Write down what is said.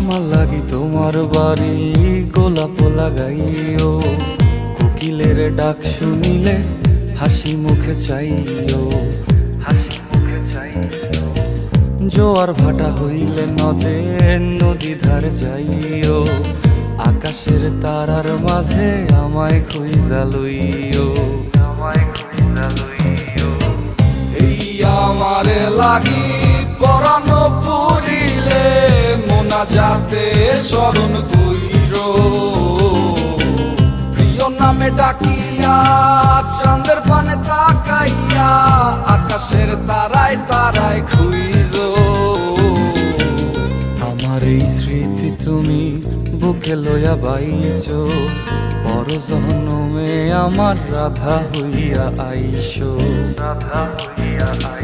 আমার লাগি তোমার বাড়ি গোলাপ লাগাইও, কোকিলের ডাক শুনিলে হাসি মুখে চাইও, হাসি মুখে চাইও। জোয়ার ভাটা হইলে নদে নদী ধারে যাইও, আকাশের তারার মাঝে আমায় খুঁজা লইও, আমায় খুঁজা লইও। এই আমারে লাগি পরানো পুরিলে মোনাজাতে স্মরণ কইরো, প্রিয় নামে ডাকিয়া চাঁদের পানে তাকাইয়া আকাশের তারায় তারায় খুইরো। আমার এই স্মৃতি তুমি বুকে লইয়া বাইছো, পর জন্মে আমার রাধা হইয়া আইসো, রাধা হইয়া আইসো।